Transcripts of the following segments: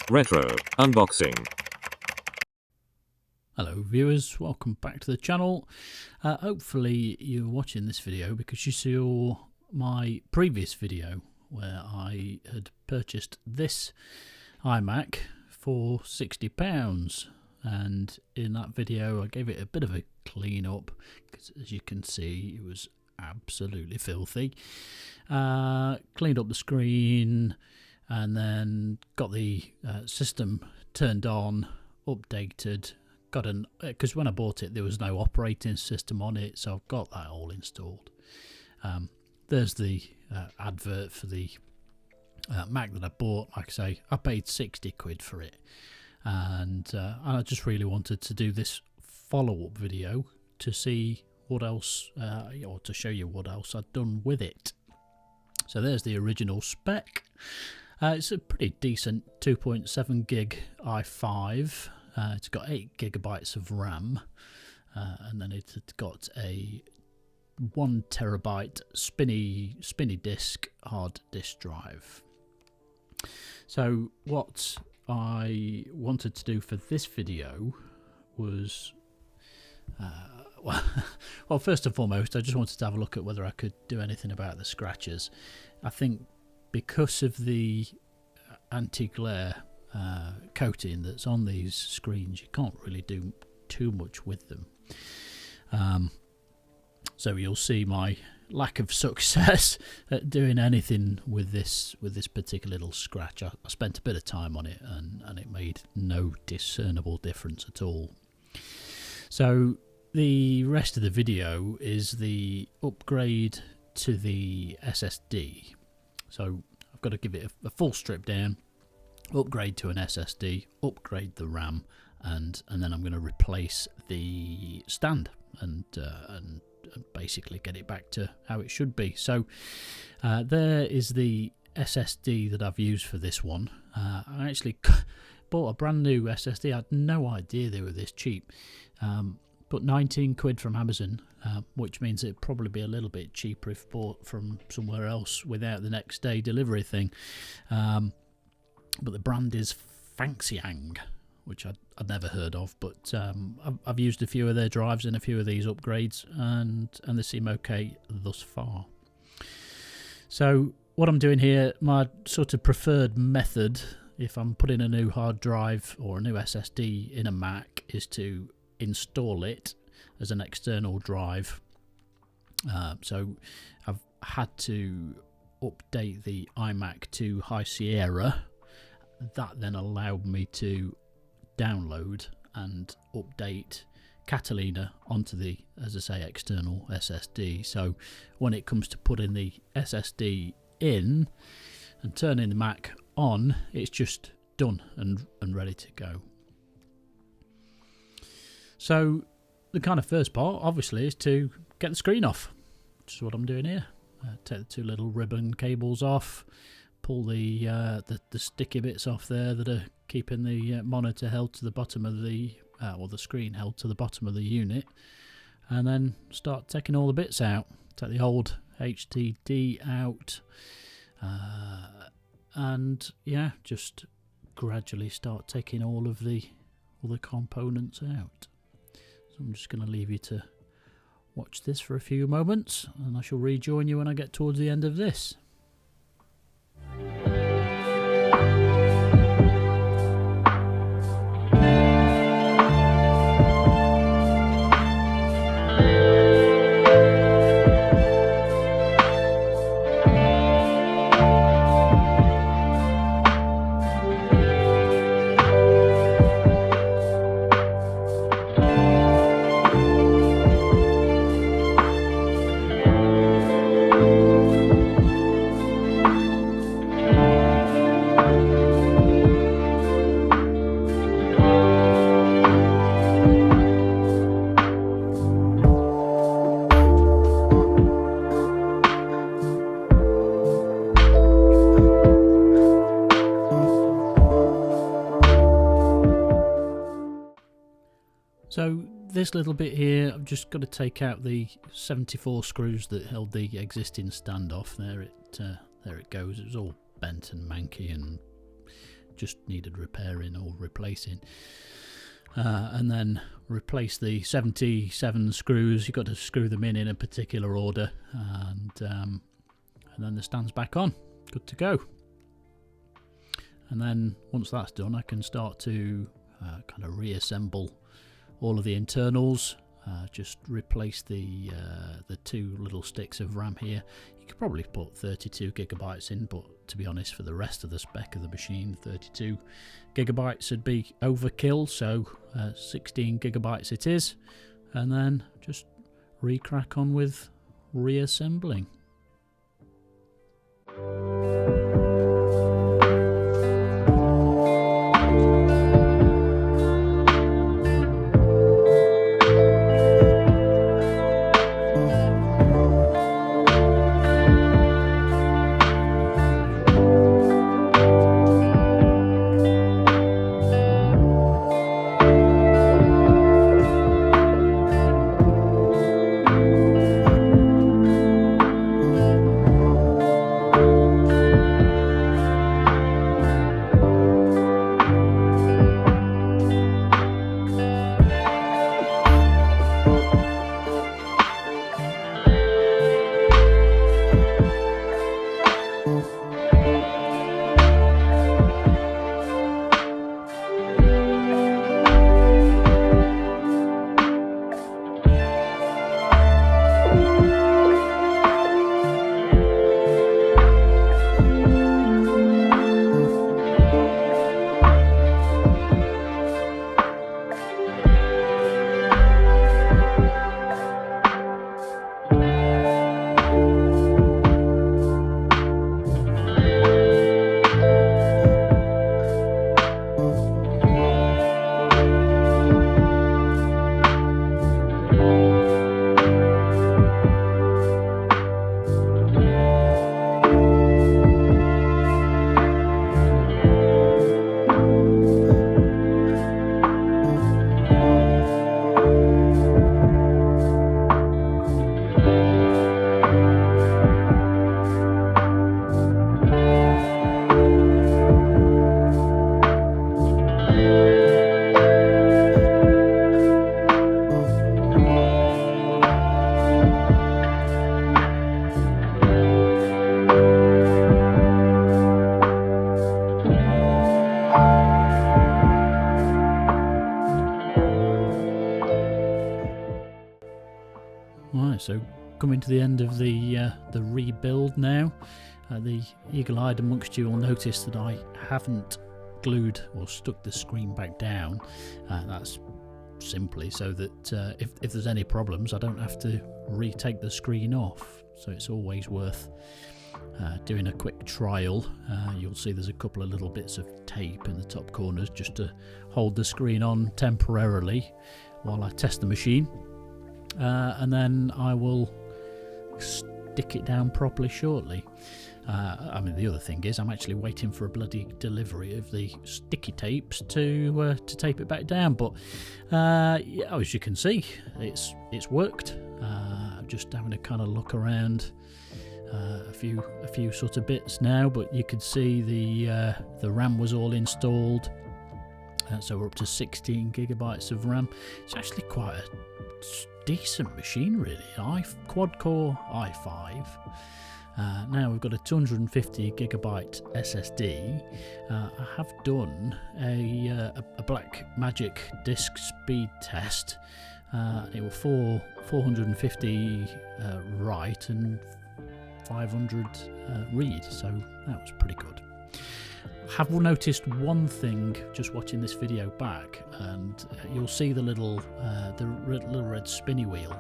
Retro Unboxing. Hello viewers, welcome back to the channel. Hopefully you're watching this video because you saw my previous video where I had purchased this iMac for £60, and in that video I gave it a bit of a clean up because, as you can see, it was absolutely filthy. Cleaned up the screen and then got the system turned on, updated, got an, because when I bought it there was no operating system on it, so I've got that all installed. There's the advert for the Mac that I bought. Like I say, I paid 60 quid for it, and I just really wanted to do this follow-up video to see what else, or to show you what else I'd done with it. So there's the original spec. It's a pretty decent 2.7 gig i5. It's got 8 gigabytes of RAM, and then it's got a 1 terabyte spinny disk hard disk drive. So what I wanted to do for this video was, well, first and foremost, I just wanted to have a look at whether I could do anything about the scratches. I think because of the anti-glare coating that's on these screens, you can't really do too much with them. So you'll see my lack of success at doing anything with this particular little scratch. I spent a bit of time on it and it made no discernible difference at all. So the rest of the video is the upgrade to the SSD. So I've got to give it a full strip down, upgrade to an SSD, upgrade the RAM, and then I'm going to replace the stand and basically get it back to how it should be. So there is the SSD that I've used for this one. I actually bought a brand new SSD. I had no idea they were this cheap. But 19 quid from Amazon, which means it'd probably be a little bit cheaper if bought from somewhere else without the next day delivery thing. But the brand is Fanxiang, which I'd never heard of, but I've used a few of their drives in a few of these upgrades, and they seem okay thus far. So what I'm doing here, my sort of preferred method if I'm putting a new hard drive or a new SSD in a Mac is to install it as an external drive. So I've had to update the iMac to High Sierra. That then allowed me to download and update Catalina onto the, as I say, external SSD. So when it comes to putting the SSD in and turning the Mac on, it's just done and ready to go. So the kind of first part, obviously, is to get the screen off, which is what I'm doing here. Take the two little ribbon cables off, pull the sticky bits off there that are keeping the monitor held to the bottom of the, or the screen held to the bottom of the unit, and then start taking all the bits out. Take the old HDD out, and yeah, just gradually start taking all the components out. So I'm just going to leave you to watch this for a few moments, and I shall rejoin you when I get towards the end of this. So this little bit here, I've just got to take out the 74 screws that held the existing stand off. There it goes. It was all bent and manky and just needed repairing or replacing. And then replace the 77 screws. You've got to screw them in a particular order, and then the stand's back on, good to go. And then once that's done, I can start to kind of reassemble all of the internals. Just replace the 2 little sticks of RAM here. You could probably put 32 gigabytes in, but to be honest, for the rest of the spec of the machine, 32 gigabytes would be overkill, so 16 gigabytes it is, and then just re-crack on with reassembling. Right, so coming to the end of the rebuild now. The eagle-eyed amongst you will notice that I haven't glued or stuck the screen back down. That's simply so that if there's any problems, I don't have to retake the screen off. So it's always worth doing a quick trial. You'll see there's a couple of little bits of tape in the top corners just to hold the screen on temporarily while I test the machine, and then I will stick it down properly shortly. I mean, the other thing is I'm actually waiting for a bloody delivery of the sticky tapes to tape it back down, but yeah, as you can see, it's worked. I'm just having a kind of look around a few sort of bits now, but you can see the RAM was all installed, so we're up to 16 gigabytes of RAM. It's actually quite a decent machine, really. Quad-core i5. Now we've got a 250 gigabyte SSD. I have done a Black Magic disk speed test. It was 450 write and 500 read, so that was pretty good. I have noticed one thing just watching this video back, and you'll see the little red spinny wheel.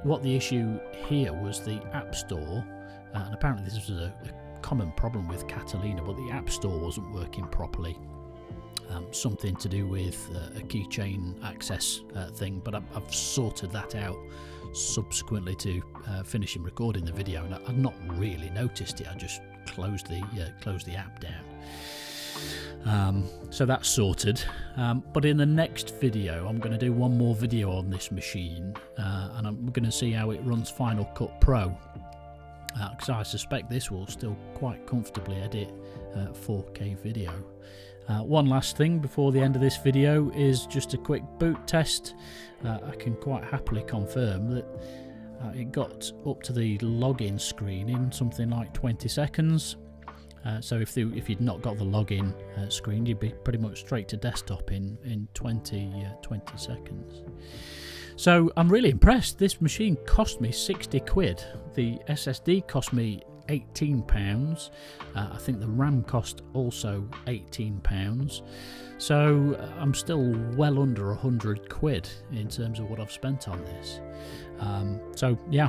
What the issue here was the App Store, and apparently this was a common problem with Catalina, but the App Store wasn't working properly. Something to do with a keychain access thing, but I've sorted that out subsequently to finishing recording the video, and I've not really noticed it. I just closed the app down. So that's sorted. But in the next video, I'm going to do one more video on this machine, and I'm going to see how it runs Final Cut Pro. Because I suspect this will still quite comfortably edit 4K video. One last thing before the end of this video is just a quick boot test. I can quite happily confirm that it got up to the login screen in something like 20 seconds. So if you'd not got the login screen, you'd be pretty much straight to desktop in 20 seconds. So I'm really impressed. This machine cost me 60 quid. The SSD cost me £18. I think the RAM cost also £18. So I'm still well under 100 quid in terms of what I've spent on this. So yeah,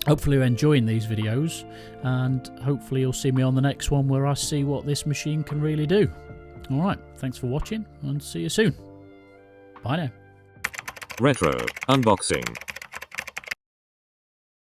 hopefully you're enjoying these videos, and hopefully you'll see me on the next one where I see what this machine can really do. Alright, thanks for watching and see you soon. Bye now. Retro Unboxing.